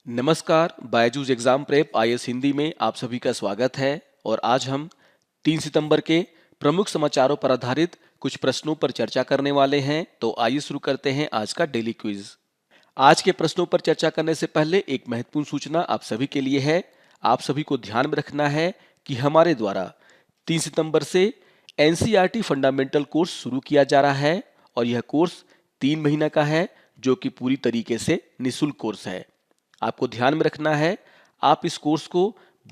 नमस्कार, Byju's exam prep IAS Hindi में आप सभी का स्वागत है। और आज हम 3 सितंबर के प्रमुख समाचारों पर आधारित कुछ प्रश्नों पर चर्चा करने वाले हैं। तो आइए शुरू करते हैं आज का डेली क्विज। आज के प्रश्नों पर चर्चा करने से पहले एक महत्वपूर्ण सूचना आप सभी के लिए है। आप सभी को ध्यान में रखना है कि हमारे द्वारा 3 सितंबर से एनसीईआरटी फंडामेंटल कोर्स शुरू किया जा रहा है और यह कोर्स 3 महीना का है, जो कि पूरी तरीके से निःशुल्क कोर्स है। आपको ध्यान में रखना है, आप इस कोर्स को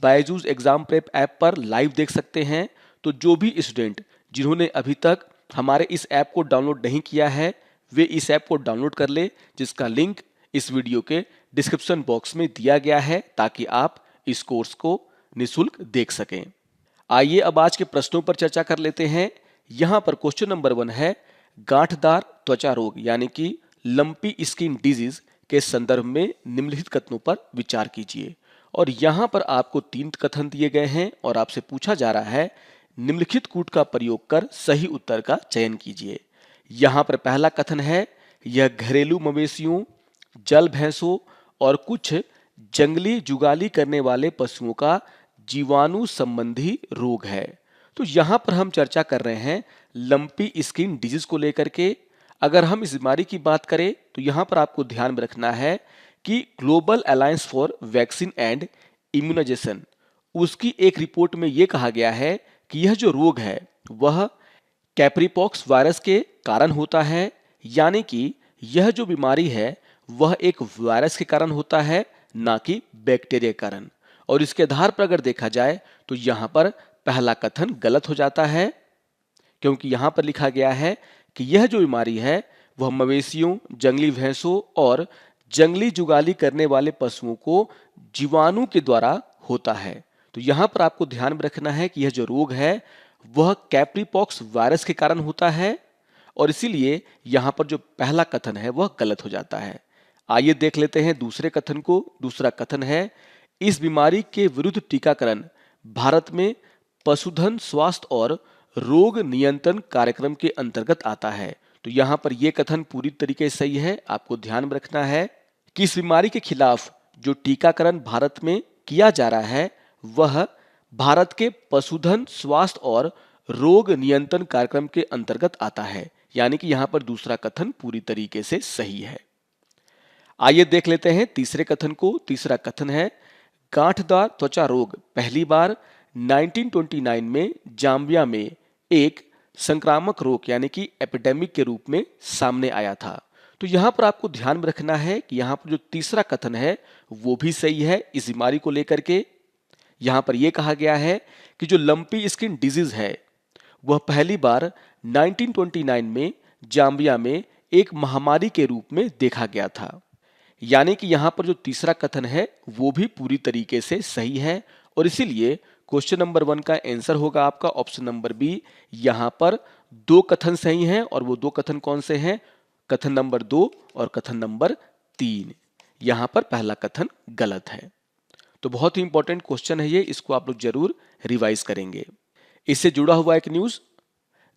बायजूस एग्जाम प्रेप ऐप पर लाइव देख सकते हैं। तो जो भी स्टूडेंट जिन्होंने अभी तक हमारे इस ऐप को डाउनलोड नहीं किया है, वे इस ऐप को डाउनलोड कर ले, जिसका लिंक इस वीडियो के डिस्क्रिप्शन बॉक्स में दिया गया है, ताकि आप इस कोर्स को निःशुल्क देख सकें। आइए अब आज के प्रश्नों पर चर्चा कर लेते हैं। यहां पर क्वेश्चन नंबर 1 है, गांठदार त्वचा रोग यानी कि लंपी स्किन डिजीज के संदर्भ में निम्नलिखित कथनों पर विचार कीजिए। और यहां पर आपको 3 कथन दिए गए हैं और आपसे पूछा जा रहा है, निम्नलिखित कूट का प्रयोग कर सही उत्तर का चयन कीजिए। यहां पर पहला कथन है, यह घरेलू मवेशियों, जल भैंसों और कुछ जंगली जुगाली करने वाले पशुओं का जीवाणु संबंधी रोग है। तो यहां पर हम चर्चा कर रहे हैं लंपी स्किन डिजीज को लेकर के। अगर हम इस बीमारी की बात करें तो यहां पर आपको ध्यान में रखना है कि global alliance for vaccine and immunisation, उसकी एक रिपोर्ट में यह कहा गया है कि यह जो रोग है वह कैप्रीपॉक्स वायरस के कारण होता है। यानी कि यह जो बीमारी है वह एक वायरस के कारण होता है, ना कि बैक्टीरिया के कारण। और इसके आधार पर अगर देखा जाए तो यहां पर पहला कथन गलत हो जाता है, क्योंकि यहां पर लिखा गया है कि यह जो बीमारी है वह मवेशियों, जंगली भैंसों और जंगली जुगाली करने वाले पशुओं को जीवाणु के द्वारा होता है। तो यहां पर आपको ध्यान में रखना है कि यह जो रोग है वह कैप्रीपॉक्स वायरस के कारण होता है, और इसीलिए यहां पर जो पहला कथन है वह गलत हो जाता है। आइए देख लेते हैं दूसरे कथन को। दूसरा कथन है, इस बीमारी के विरुद्ध टीकाकरण भारत में पशुधन स्वास्थ्य और रोग नियंत्रण कार्यक्रम के अंतर्गत आता है। तो यहां पर यह कथन पूरी तरीके से सही है। आपको ध्यान में रखना है कि इस बीमारी के खिलाफ जो टीकाकरण भारत में किया जा रहा है वह भारत के पशुधन स्वास्थ्य और रोग नियंत्रण कार्यक्रम के अंतर्गत आता है। यानी कि यहां पर दूसरा कथन पूरी तरीके से सही है। आइए देख लेते हैं तीसरे कथन को। तीसरा कथन है, गांठदार त्वचा रोग पहली बार 1929 में जाम्बिया में एक संक्रामक रोग यानी कि एपिडेमिक के रूप में सामने आया था। तो यहां पर आपको ध्यान में रखना है कि यहां पर जो तीसरा कथन है वो भी सही है इस बीमारी को लेकर के। यहां पर यह कहा गया है कि जो लंपी स्किन डिजीज है वह पहली बार 1929 में जाम्बिया में एक महामारी के रूप में देखा गया था। यानी कि यहां पर जो तीसरा कथन है वो भी पूरी तरीके से सही है, और इसीलिए क्वेश्चन नंबर 1 का आंसर होगा आपका ऑप्शन नंबर बी। यहां पर 2 कथन सही हैं, और वो 2 कथन कौन से हैं? कथन नंबर 2 और कथन नंबर 3। यहां पर पहला कथन गलत है। तो बहुत ही इंपॉर्टेंट क्वेश्चन है ये, इसको आप लोग जरूर रिवाइज करेंगे। इससे जुड़ा हुआ एक न्यूज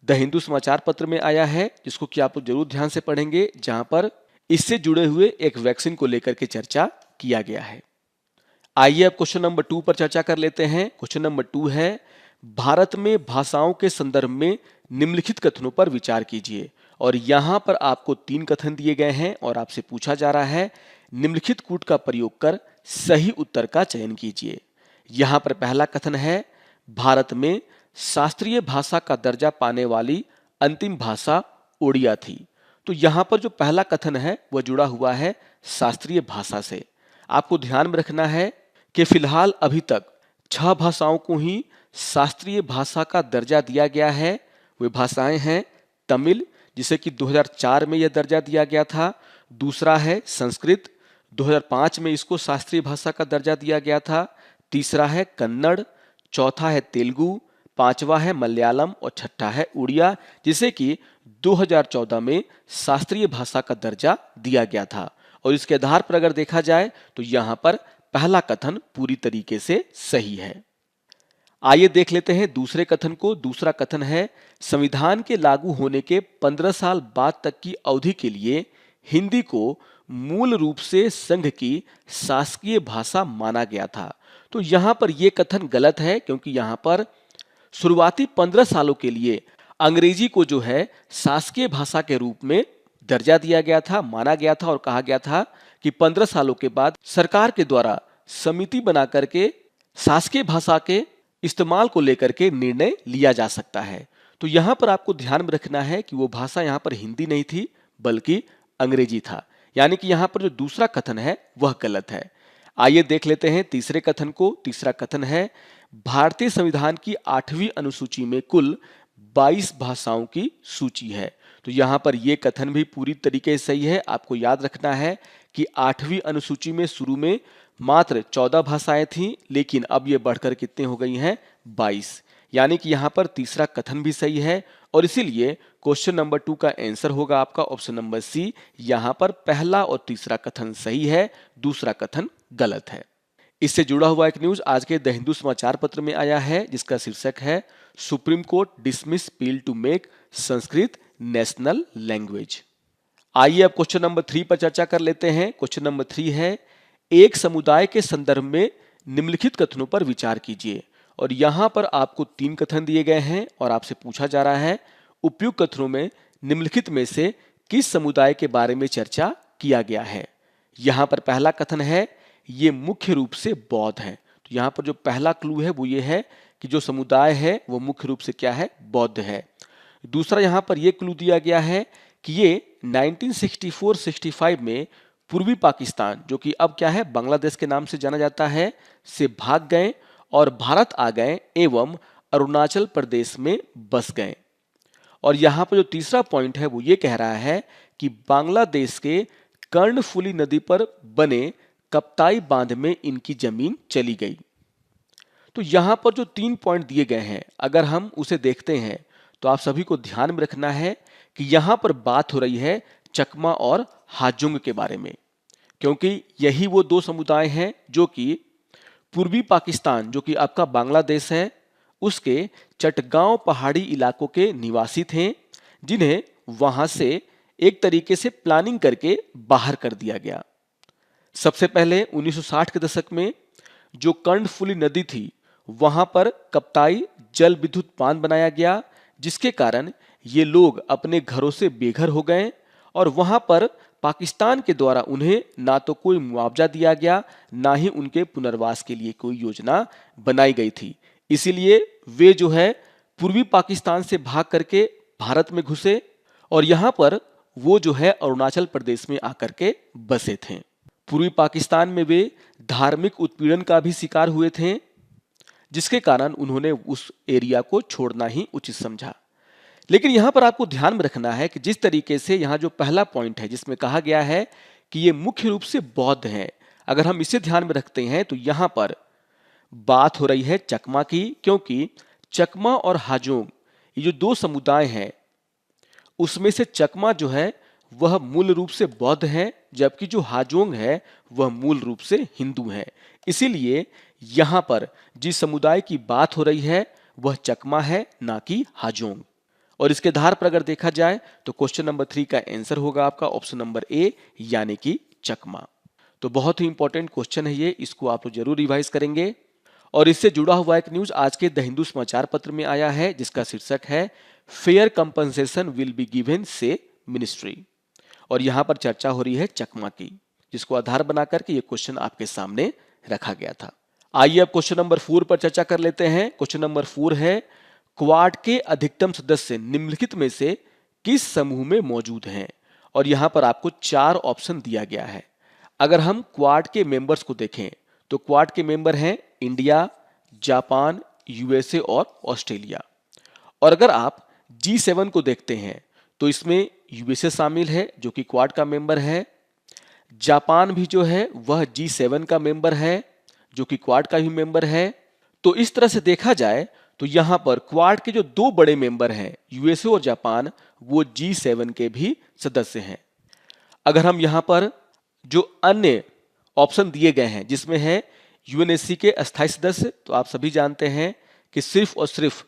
द हिंदू समाचार पत्र में आया है, जिसको कि आप लोग जरूर ध्यान से पढ़ेंगे, जहां पर इससे जुड़े हुए एक वैक्सीन को लेकर के चर्चा किया गया है। आइए अब क्वेश्चन नंबर 2 पर चर्चा कर लेते हैं। क्वेश्चन नंबर 2 है, भारत में भाषाओं के संदर्भ में निम्नलिखित कथनों पर विचार कीजिए। और यहां पर आपको 3 कथन दिए गए हैं और आपसे पूछा जा रहा है, निम्नलिखित कूट का प्रयोग कर सही उत्तर का चयन कीजिए। यहां पर पहला कथन है, भारत में शास्त्रीय भाषा का दर्जा पाने वाली अंतिम भाषा ओडिया थी। तो यहां पर जो पहला कथन है वह जुड़ा हुआ है शास्त्रीय भाषा से। आपको ध्यान में रखना है कि फिलहाल अभी तक 6 भाषाओं को ही शास्त्रीय भाषा का दर्जा दिया गया है। वे भाषाएं हैं तमिल, जिसे कि 2004 में यह दर्जा दिया गया था। दूसरा है संस्कृत, 2005 में इसको शास्त्रीय भाषा का दर्जा दिया गया था। तीसरा है कन्नड़, चौथा है तेलुगु, पांचवा है मलयालम और छठा है उड़िया, जिसे कि 2014 में शास्त्रीय भाषा का दर्जा दिया गया था। और इसके आधार पर अगर देखा जाए तो यहां पर पहला कथन पूरी तरीके से सही है। आइए देख लेते हैं दूसरे कथन को। दूसरा कथन है, संविधान के लागू होने के 15 साल बाद तक की अवधि के लिए हिंदी को मूल रूप से संघ की शासकीय भाषा माना गया था। तो यहां पर यह कथन गलत है, क्योंकि यहां पर शुरुआती 15 सालों के लिए अंग्रेजी को जो है शासकीय भाषा के रूप में दर्जा दिया गया था, माना गया था और कहा गया था कि 15 सालों के बाद सरकार के द्वारा समिति बना करके शासकीय भाषा के इस्तेमाल को लेकर के निर्णय लिया जा सकता है। तो यहां पर आपको ध्यान में रखना है कि वो भाषा यहां पर हिंदी नहीं थी बल्कि अंग्रेजी था, यानी कि यहां पर जो दूसरा कथन है वह गलत है। आइए देख लेते हैं तीसरे कथन को। तीसरा कथन है, भारतीय संविधान की 8वीं अनुसूची में कुल 22 भाषाओं की सूची है। तो यहां पर यह कथन भी पूरी तरीके से सही है। आपको याद रखना है कि 8वीं अनुसूची में शुरू में मात्र 14 भाषाएं थीं, लेकिन अब ये बढ़कर कितने हो गई हैं, 22। यानी कि यहां पर तीसरा कथन भी सही है और इसीलिए क्वेश्चन नंबर 2 का आंसर होगा आपका ऑप्शन नंबर सी। यहां पर पहला और तीसरा कथन सही है, दूसरा कथन गलत है। इससे जुड़ा हुआ एक न्यूज आज के द हिंदू समाचार पत्र में आया है, जिसका शीर्षक है, Supreme Court dismiss bill to make Sanskrit national language. आइए अब क्वेश्चन नंबर 3 पर चर्चा कर लेते हैं। क्वेश्चन नंबर 3 है, एक समुदाय के संदर्भ में निम्नलिखित कथनों पर विचार कीजिए। और यहां पर आपको 3 कथन दिए गए हैं और आपसे पूछा जा रहा है, उपयुक्त कथनों में निम्नलिखित में से किस समुदाय के बारे में चर्चा किया गया है। यहां पर पहला कथन है, ये मुख्य रूप से बौद्ध है। तो यहां पर जो पहला क्लू है वो ये है कि जो समुदाय है वो मुख्य रूप से क्या है, बौद्ध है। दूसरा यहां पर यह क्लू दिया गया है कि ये 1964-65 में पूर्वी पाकिस्तान, जो कि अब क्या है, बांग्लादेश के नाम से जाना जाता है, से भाग गए और भारत आ गए एवं अरुणाचल प्रदेश में बस गए। और यहां पर जो तीसरा पॉइंट है वो ये कह रहा है कि बांग्लादेश के कर्णफुली नदी पर बने कप्ताई बांध में इनकी जमीन चली गई। तो यहां पर जो 3 पॉइंट दिए गए हैं, अगर हम उसे देखते हैं तो आप सभी को ध्यान में रखना है कि यहां पर बात हो रही है चकमा और हाजुंग के बारे में, क्योंकि यही वो 2 समुदाय हैं जो कि पूर्वी पाकिस्तान, जो कि आपका बांग्लादेश है, उसके चटगांव पहाड़ी इलाकों के निवासी थे, जिन्हें वहां से एक तरीके से प्लानिंग करके बाहर कर दिया गया। सबसे पहले 1960 के दशक में जो कर्णफुली नदी थी वहां पर कप्ताई जल विद्युत बांध बनाया गया, जिसके कारण ये लोग अपने घरों से बेघर हो गए और वहां पर पाकिस्तान के द्वारा उन्हें ना तो कोई मुआवजा दिया गया, ना ही उनके पुनर्वास के लिए कोई योजना बनाई गई थी। इसीलिए वे जो है पूर्वी पाकिस्तान से भाग करके भारत में घुसे और यहां पर वो जो है अरुणाचल प्रदेश में आकर के बसे थे। पूर्वी पाकिस्तान में वे धार्मिक उत्पीड़न का भी शिकार हुए थे, जिसके कारण उन्होंने उस एरिया को छोड़ना ही उचित समझा। लेकिन यहां पर आपको ध्यान में रखना है कि जिस तरीके से यहां जो पहला पॉइंट है जिसमें कहा गया है कि ये मुख्य रूप से बौद्ध हैं, अगर हम इसे ध्यान में रखते हैं तो यहां पर बात हो रही है चकमा की, क्योंकि चकमा और हाजोंग ये जो 2 समुदाय हैं उसमें से चकमा जो है वह मूल रूप से बौद्ध है, जबकि जो हाजोंग है वह मूल रूप से हिंदू है। इसीलिए यहां पर जिस समुदाय की बात हो रही है वह चकमा है, ना कि हाजोंग। और इसके आधार पर अगर देखा जाए तो क्वेश्चन नंबर 3 का आंसर होगा आपका ऑप्शन नंबर ए, यानी कि चकमा। तो बहुत ही इंपॉर्टेंट क्वेश्चन है ये, इसको आप जरूर रिवाइज करेंगे। और इससे जुड़ा हुआ एक न्यूज आज के द हिंदू समाचार पत्र में आया है, जिसका शीर्षक है, fair compensation will be given से मिनिस्ट्री। और यहां पर चर्चा हो रही है चकमा की, जिसको आधार बनाकर के ये क्वेश्चन आपके सामने रखा गया था। आइए अब क्वेश्चन नंबर 4 पर चर्चा कर लेते हैं। क्वेश्चन नंबर 4 है, क्वाड के अधिकतम सदस्य निम्नलिखित में से किस समूह में मौजूद हैं। और यहां पर आपको 4 ऑप्शन दिया गया है। अगर हम क्वाड के मेंबर्स को देखें तो क्वाड के मेंबर हैं इंडिया, जापान, यूएसए और ऑस्ट्रेलिया। और अगर आप G7 को देखते हैं तो इसमें यूएसए शामिल है जो कि क्वाड का मेंबर है, जापान भी जो है वह G7 का मेंबर है जो कि क्वाड का भी मेंबर है। तो इस तरह से देखा जाए तो यहां पर क्वाड के जो 2 बड़े मेंबर हैं यूएसए और जापान, वो G7 के भी सदस्य हैं। अगर हम यहां पर जो अन्य ऑप्शन दिए गए हैं जिसमें है यूएनएससी के अस्थायी सदस्य, तो आप सभी जानते हैं कि सिर्फ और सिर्फ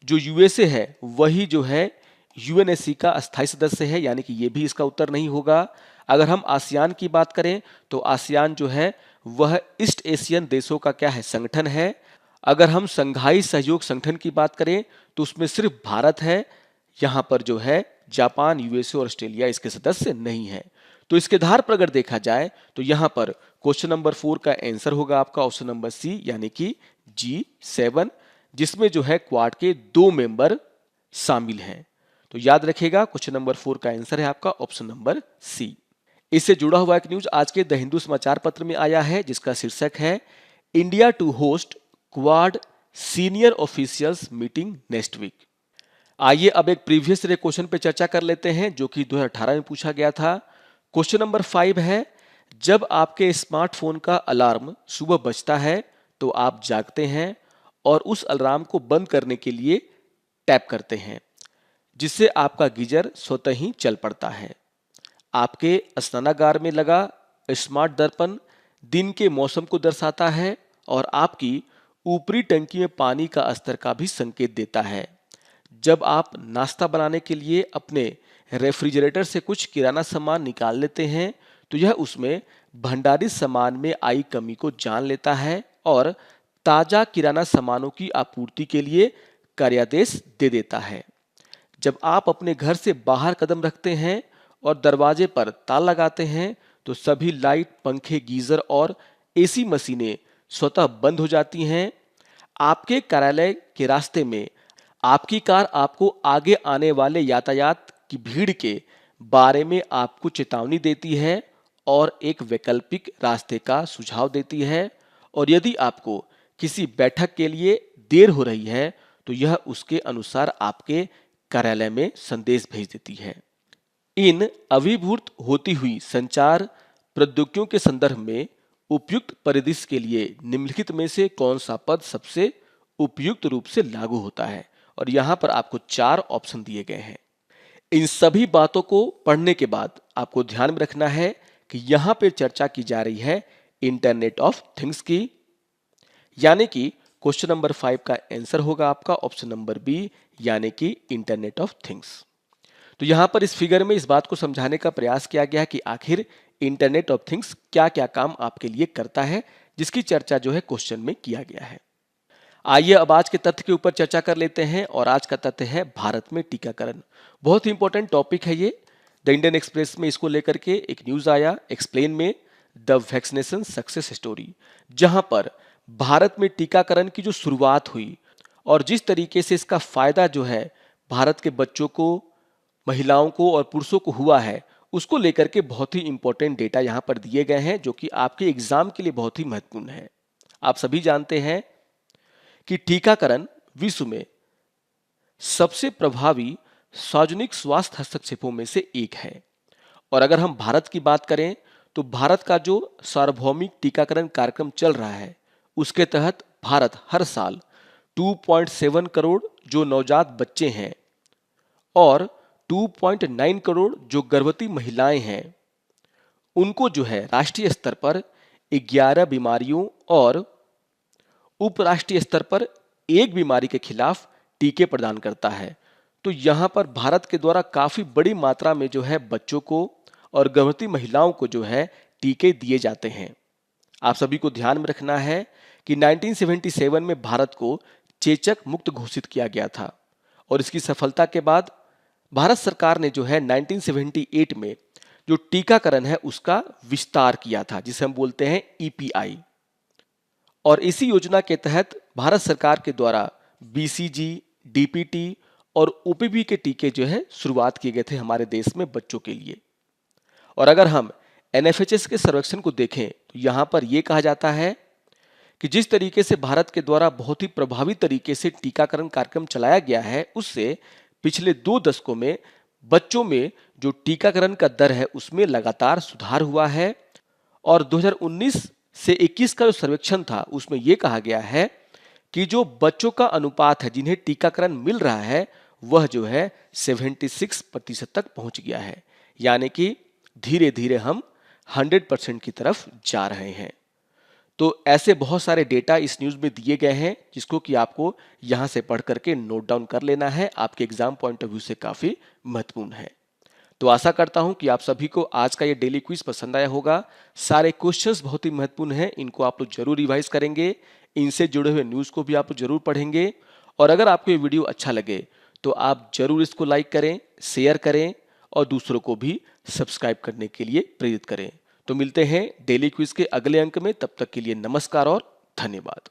जो यूएसए है वही जो है यूएनएससी का अस्थायी सदस्य है, यानी कि ये भी इसका उत्तर नहीं होगा। अगर हम आसियान की बात करें तो आसियान जो है वह ईस्ट एशियन देशों का क्या है, संगठन है। अगर हम संघाई सहयोग संगठन की बात करें तो उसमें सिर्फ भारत है, यहाँ पर जो है जापान, यूएसए और ऑस्ट्रेलिया इसके सदस्य नहीं है। तो इसके आधार पर अगर देखा जाए तो यहाँ पर क्वेश्चन नंबर 4 का आंसर होगा आपका ऑप्शन नंबर सी, यानी कि G7, जिसमें जो है क्वाड के 2 मेंबर शामिल हैं। तो याद रखिएगा क्वेश्चन नंबर 4 का आंसर है आपका ऑप्शन नंबर सी। इससे जुड़ा हुआ एक न्यूज आज के द हिंदू समाचार पत्र में आया है, जिसका शीर्षक है India to host Quad senior officials meeting next week. आइए अब एक प्रीवियस ईयर क्वेश्चन पे चर्चा कर लेते हैं जो कि 2018 में पूछा गया था। क्वेश्चन नंबर 5 है, जब आपके स्मार्टफोन का अलार्म सुबह बजता है तो आप जागते हैं और उस अलार्म को बंद करने के लिए टैप करते हैं, जिससे आपका गीजर स्वतः ही चल पड़ता है। आपके स्नानागार में लगा स्मार्ट दर्पण दिन के मौसम को दर्शाता है और आपकी ऊपरी टंकी में पानी का स्तर का भी संकेत देता है। जब आप नाश्ता बनाने के लिए अपने रेफ्रिजरेटर से कुछ किराना सामान निकाल लेते हैं तो यह उसमें भंडारित सामान में आई कमी को जान लेता है और ताजा किराना सामानों की आपूर्ति के लिए कार्यादेश दे देता है। जब आप अपने घर से बाहर कदम रखते हैं और दरवाजे पर ताला लगाते हैं तो सभी लाइट, पंखे, गीजर और एसी मशीनें स्वतः बंद हो जाती हैं। आपके कार्यालय के रास्ते में आपकी कार आपको आगे आने वाले यातायात की भीड़ के बारे में आपको चेतावनी देती है और एक वैकल्पिक रास्ते का सुझाव देती है, और यदि आपको किसी बैठक के लिए देर हो रही है तो यह उसके अनुसार आपके कार्यालय में संदेश भेज देती है। इन अभिभूत होती हुई संचार प्रौद्योगिकियों के संदर्भ में उपयुक्त परिदृश्य के लिए निम्नलिखित में से कौन सा पद सबसे उपयुक्त रूप से लागू होता है, और यहां पर आपको 4 ऑप्शन दिए गए हैं। इन सभी बातों को पढ़ने के बाद आपको ध्यान में रखना है कि यहां पर चर्चा की जा रही है इंटरनेट ऑफ थिंग्स की, यानी कि क्वेश्चन नंबर 5 का आंसर होगा आपका ऑप्शन नंबर बी, यानी कि इंटरनेट ऑफ थिंग्स। तो यहां पर इस फिगर में इस बात को समझाने का प्रयास किया गया कि आखिर इंटरनेट ऑफ थिंग्स क्या क्या काम आपके लिए करता है, जिसकी चर्चा जो है क्वेश्चन में किया गया है। आइए अब आज के तथ्य के ऊपर चर्चा कर लेते हैं, और आज का तथ्य है भारत में टीकाकरण। बहुत ही इंपॉर्टेंट टॉपिक है ये। द इंडियन एक्सप्रेस में इसको लेकर के एक न्यूज आया, एक्सप्लेन में द वैक्सीनेशन सक्सेस स्टोरी, जहां पर भारत में टीकाकरण की जो शुरुआत हुई और जिस तरीके से इसका फायदा जो है भारत के बच्चों को, महिलाओं को और पुरुषों को हुआ है, उसको लेकर के बहुत ही इंपॉर्टेंट डेटा यहां पर दिए गए हैं जो कि आपके एग्जाम के लिए बहुत ही महत्वपूर्ण है। आप सभी जानते हैं कि टीकाकरण विश्व में सबसे प्रभावी सार्वजनिक स्वास्थ्य हस्तक्षेपों में से एक है। और अगर हम भारत की बात करें तो भारत का जो सार्वभौमिक टीकाकरण कार्यक्रम चल रहा है, उसके तहत भारत हर साल 2.7 करोड़ जो नवजात बच्चे हैं और 2.9 करोड़ जो गर्भवती महिलाएं हैं, उनको जो है राष्ट्रीय स्तर पर 11 बीमारियों और उपराष्ट्रीय स्तर पर एक बीमारी के खिलाफ टीके प्रदान करता है। तो यहां पर भारत के द्वारा काफी बड़ी मात्रा में जो है बच्चों को और गर्भवती महिलाओं को जो है टीके दिए जाते हैं। आप सभी को ध्यान में रखना है कि 1977 में भारत को चेचक मुक्त घोषित किया गया था, और इसकी सफलता के बाद भारत सरकार ने जो है 1978 में जो टीकाकरण है उसका विस्तार किया था, जिसे हम बोलते हैं ईपीआई। और इसी योजना के तहत भारत सरकार के द्वारा बीसीजी, डीपीटी और ओपीवी के टीके जो है शुरुआत किए गए थे हमारे देश में बच्चों के लिए। और अगर हम एनएफएचएस के सर्वेक्षण को देखें तो यहां पर यह कहा जाता है कि जिस तरीके से भारत के द्वारा बहुत ही प्रभावी तरीके से टीकाकरण कार्यक्रम चलाया गया है, उससे पिछले 2 दशकों में बच्चों में जो टीकाकरण का दर है उसमें लगातार सुधार हुआ है। और 2019 से 21 का जो सर्वेक्षण था उसमें यह कहा गया है कि जो बच्चों का अनुपात है जिन्हें टीकाकरण मिल रहा है वह जो है 76% तक पहुंच गया है, यानी कि धीरे धीरे हम 100% की तरफ जा रहे हैं। तो ऐसे बहुत सारे डेटा इस न्यूज में दिए गए हैं जिसको कि आपको यहां से पढ़ करके नोट डाउन कर लेना है, आपके एग्जाम पॉइंट ऑफ व्यू से काफी महत्वपूर्ण है। तो आशा करता हूं कि आप सभी को आज का ये डेली क्विज पसंद आया होगा। सारे क्वेश्चंस बहुत ही महत्वपूर्ण हैं, इनको आप लोग जरूर रिवाइज करेंगे, इनसे जुड़े हुए न्यूज़ को भी आप लोग जरूर पढ़ेंगे। और अगर आपको ये वीडियो अच्छा लगे तो आप जरूर इसको लाइक करें, शेयर करें और दूसरों को भी सब्सक्राइब करने के लिए प्रेरित करें। तो मिलते हैं डेली क्विज के अगले अंक में, तब तक के लिए नमस्कार और धन्यवाद।